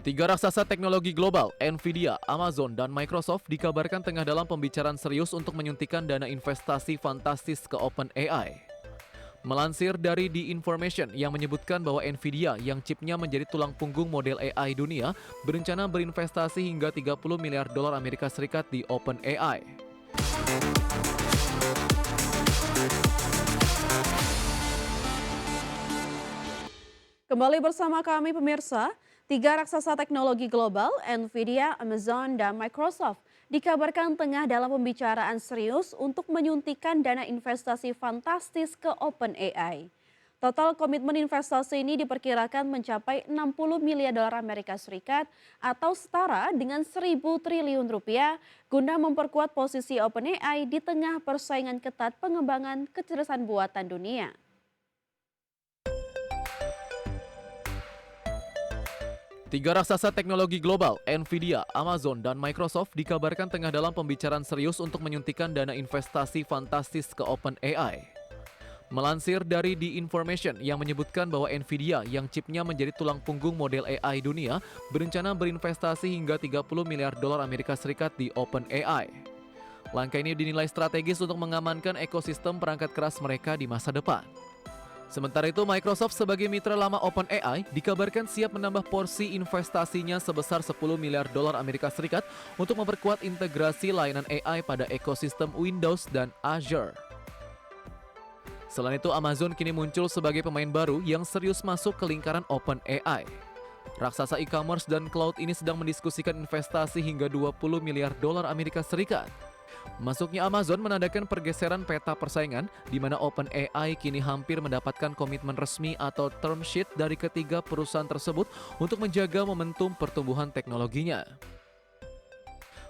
Tiga raksasa teknologi global, Nvidia, Amazon, dan Microsoft dikabarkan tengah dalam pembicaraan serius untuk menyuntikkan dana investasi fantastis ke OpenAI. Melansir dari The Information yang menyebutkan bahwa Nvidia yang chipnya menjadi tulang punggung model AI dunia berencana berinvestasi hingga 30 miliar dolar Amerika Serikat di OpenAI. Kembali bersama kami pemirsa, tiga raksasa teknologi global, Nvidia, Amazon, dan Microsoft, dikabarkan tengah dalam pembicaraan serius untuk menyuntikkan dana investasi fantastis ke OpenAI. Total komitmen investasi ini diperkirakan mencapai 60 miliar dolar Amerika Serikat atau setara dengan 1.000 triliun rupiah guna memperkuat posisi OpenAI di tengah persaingan ketat pengembangan kecerdasan buatan dunia. Tiga raksasa teknologi global, Nvidia, Amazon, dan Microsoft dikabarkan tengah dalam pembicaraan serius untuk menyuntikkan dana investasi fantastis ke OpenAI. Melansir dari The Information yang menyebutkan bahwa Nvidia yang chipnya menjadi tulang punggung model AI dunia berencana berinvestasi hingga 30 miliar dolar Amerika Serikat di OpenAI. Langkah ini dinilai strategis untuk mengamankan ekosistem perangkat keras mereka di masa depan. Sementara itu, Microsoft sebagai mitra lama OpenAI dikabarkan siap menambah porsi investasinya sebesar 10 miliar dolar Amerika Serikat untuk memperkuat integrasi layanan AI pada ekosistem Windows dan Azure. Selain itu, Amazon kini muncul sebagai pemain baru yang serius masuk ke lingkaran OpenAI. Raksasa e-commerce dan cloud ini sedang mendiskusikan investasi hingga 20 miliar dolar Amerika Serikat. Masuknya Amazon menandakan pergeseran peta persaingan di mana OpenAI kini hampir mendapatkan komitmen resmi atau term sheet dari ketiga perusahaan tersebut untuk menjaga momentum pertumbuhan teknologinya.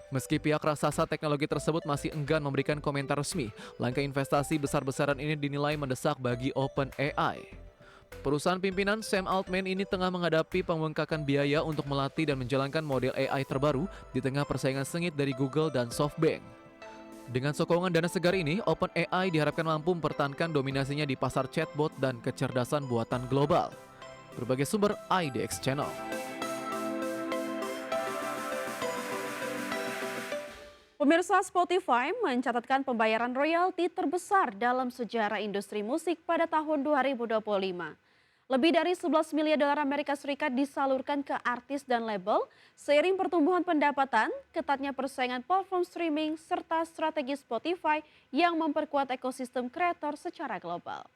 Meski pihak raksasa teknologi tersebut masih enggan memberikan komentar resmi, langkah investasi besar-besaran ini dinilai mendesak bagi OpenAI. Perusahaan pimpinan Sam Altman ini tengah menghadapi pembengkakan biaya untuk melatih dan menjalankan model AI terbaru di tengah persaingan sengit dari Google dan SoftBank. Dengan sokongan dana segar ini, OpenAI diharapkan mampu mempertahankan dominasinya di pasar chatbot dan kecerdasan buatan global. Berbagai sumber IDX Channel. Pemirsa, Spotify mencatatkan pembayaran royalti terbesar dalam sejarah industri musik pada tahun 2025. Lebih dari 11 miliar dolar Amerika Serikat disalurkan ke artis dan label seiring pertumbuhan pendapatan, ketatnya persaingan platform streaming, serta strategi Spotify yang memperkuat ekosistem kreator secara global.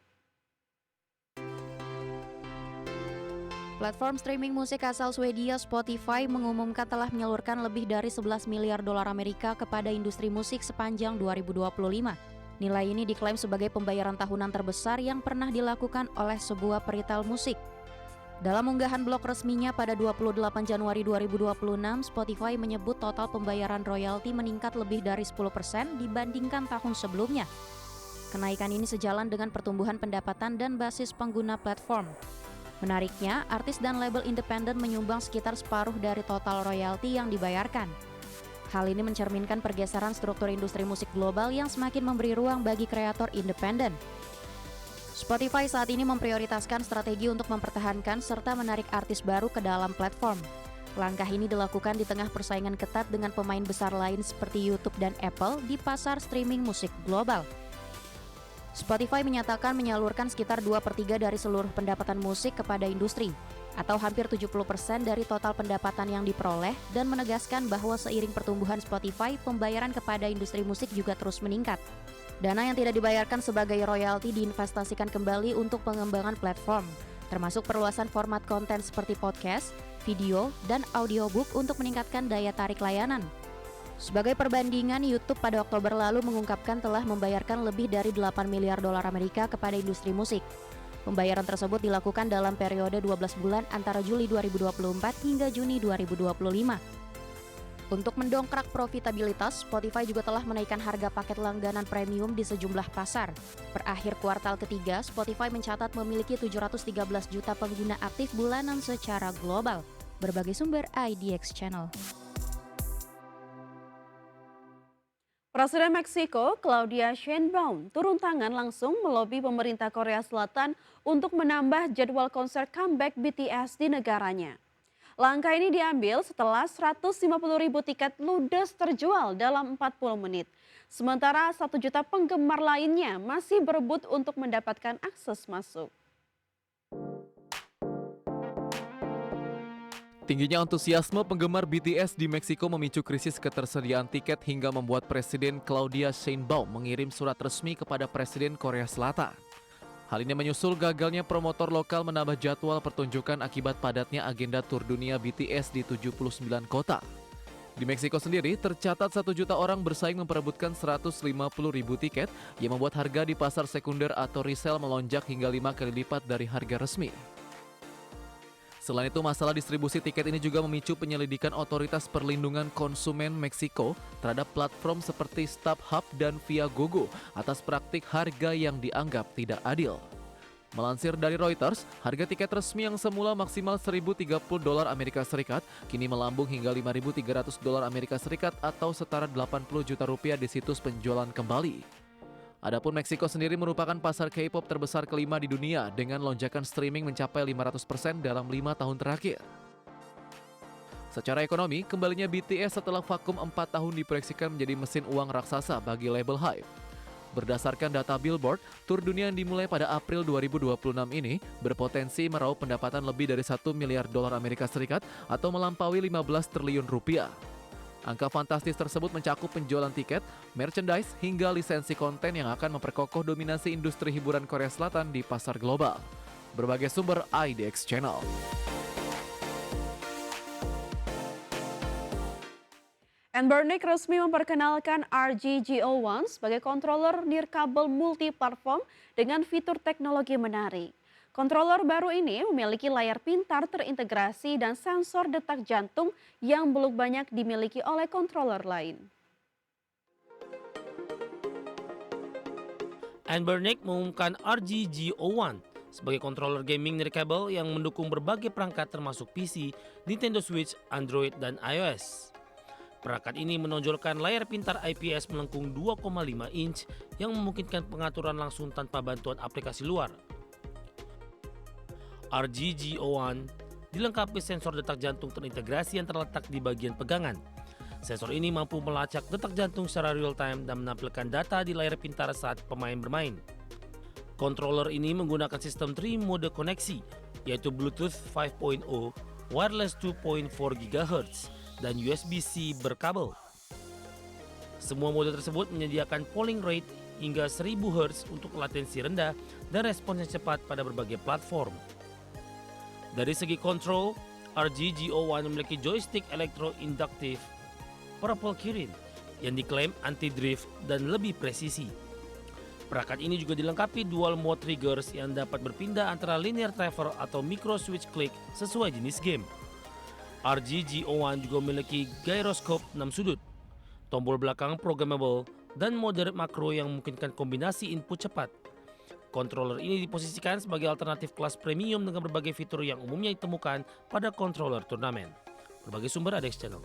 Platform streaming musik asal Swedia Spotify mengumumkan telah menyalurkan lebih dari 11 miliar dolar Amerika kepada industri musik sepanjang 2025. Nilai ini diklaim sebagai pembayaran tahunan terbesar yang pernah dilakukan oleh sebuah peritel musik. Dalam unggahan blog resminya pada 28 Januari 2026, Spotify menyebut total pembayaran royalti meningkat lebih dari 10% dibandingkan tahun sebelumnya. Kenaikan ini sejalan dengan pertumbuhan pendapatan dan basis pengguna platform. Menariknya, artis dan label independen menyumbang sekitar separuh dari total royalti yang dibayarkan. Hal ini mencerminkan pergeseran struktur industri musik global yang semakin memberi ruang bagi kreator independen. Spotify saat ini memprioritaskan strategi untuk mempertahankan serta menarik artis baru ke dalam platform. Langkah ini dilakukan di tengah persaingan ketat dengan pemain besar lain seperti YouTube dan Apple di pasar streaming musik global. Spotify menyatakan menyalurkan sekitar 2/3 dari seluruh pendapatan musik kepada industri, atau hampir 70% dari total pendapatan yang diperoleh, dan menegaskan bahwa seiring pertumbuhan Spotify, pembayaran kepada industri musik juga terus meningkat. Dana yang tidak dibayarkan sebagai royalti diinvestasikan kembali untuk pengembangan platform, termasuk perluasan format konten seperti podcast, video, dan audiobook untuk meningkatkan daya tarik layanan. Sebagai perbandingan, YouTube pada Oktober lalu mengungkapkan telah membayarkan lebih dari 8 miliar dolar Amerika kepada industri musik. Pembayaran tersebut dilakukan dalam periode 12 bulan antara Juli 2024 hingga Juni 2025. Untuk mendongkrak profitabilitas, Spotify juga telah menaikkan harga paket langganan premium di sejumlah pasar. Per akhir kuartal ketiga, Spotify mencatat memiliki 713 juta pengguna aktif bulanan secara global. Berbagai sumber IDX Channel. Presiden Meksiko, Claudia Sheinbaum, turun tangan langsung melobi pemerintah Korea Selatan untuk menambah jadwal konser comeback BTS di negaranya. Langkah ini diambil setelah 150.000 tiket ludes terjual dalam 40 menit. Sementara 1 juta penggemar lainnya masih berebut untuk mendapatkan akses masuk. Tingginya antusiasme penggemar BTS di Meksiko memicu krisis ketersediaan tiket hingga membuat Presiden Claudia Sheinbaum mengirim surat resmi kepada Presiden Korea Selatan. Hal ini menyusul gagalnya promotor lokal menambah jadwal pertunjukan akibat padatnya agenda tur dunia BTS di 79 kota. Di Meksiko sendiri, tercatat 1 juta orang bersaing memperebutkan 150.000 tiket yang membuat harga di pasar sekunder atau resale melonjak hingga 5 kali lipat dari harga resmi. Selain itu, masalah distribusi tiket ini juga memicu penyelidikan otoritas perlindungan konsumen Meksiko terhadap platform seperti StubHub dan Viagogo atas praktik harga yang dianggap tidak adil. Melansir dari Reuters, harga tiket resmi yang semula maksimal $1.030 Amerika Serikat kini melambung hingga $5.300 Amerika Serikat atau setara 80 juta rupiah di situs penjualan kembali. Adapun Meksiko sendiri merupakan pasar K-pop terbesar kelima di dunia dengan lonjakan streaming mencapai 500% dalam 5 tahun terakhir. Secara ekonomi, kembalinya BTS setelah vakum 4 tahun diproyeksikan menjadi mesin uang raksasa bagi label HYBE. Berdasarkan data Billboard, tur dunia yang dimulai pada April 2026 ini berpotensi meraup pendapatan lebih dari $1 miliar Amerika Serikat atau melampaui 15 triliun rupiah. Angka fantastis tersebut mencakup penjualan tiket, merchandise, hingga lisensi konten yang akan memperkokoh dominasi industri hiburan Korea Selatan di pasar global. Berbagai sumber IDX Channel. Anbernic resmi memperkenalkan RG Go1 sebagai controller nirkabel multi-platform dengan fitur teknologi menarik. Controller baru ini memiliki layar pintar terintegrasi dan sensor detak jantung yang belum banyak dimiliki oleh controller lain. Anbernic mengumumkan RG Go1 sebagai controller gaming nirkabel yang mendukung berbagai perangkat termasuk PC, Nintendo Switch, Android, dan iOS. Perangkat ini menonjolkan layar pintar IPS melengkung 2,5 inch yang memungkinkan pengaturan langsung tanpa bantuan aplikasi luar. RG Go1 dilengkapi sensor detak jantung terintegrasi yang terletak di bagian pegangan. Sensor ini mampu melacak detak jantung secara real-time dan menampilkan data di layar pintar saat pemain bermain. Controller ini menggunakan sistem 3 mode koneksi, yaitu Bluetooth 5.0, Wireless 2.4 GHz, dan USB-C berkabel. Semua mode tersebut menyediakan polling rate hingga 1000 Hz untuk latensi rendah dan respons yang cepat pada berbagai platform. Dari segi kontrol, RG Go1 memiliki joystick elektro-induktif Purple Kirin yang diklaim anti-drift dan lebih presisi. Perangkat ini juga dilengkapi dual mode triggers yang dapat berpindah antara linear driver atau micro switch click sesuai jenis game. RG Go1 juga memiliki gyroscope 6 sudut, tombol belakang programmable, dan mode makro yang memungkinkan kombinasi input cepat. Controller ini diposisikan sebagai alternatif kelas premium dengan berbagai fitur yang umumnya ditemukan pada controller turnamen. Berbagai sumber IDX Channel.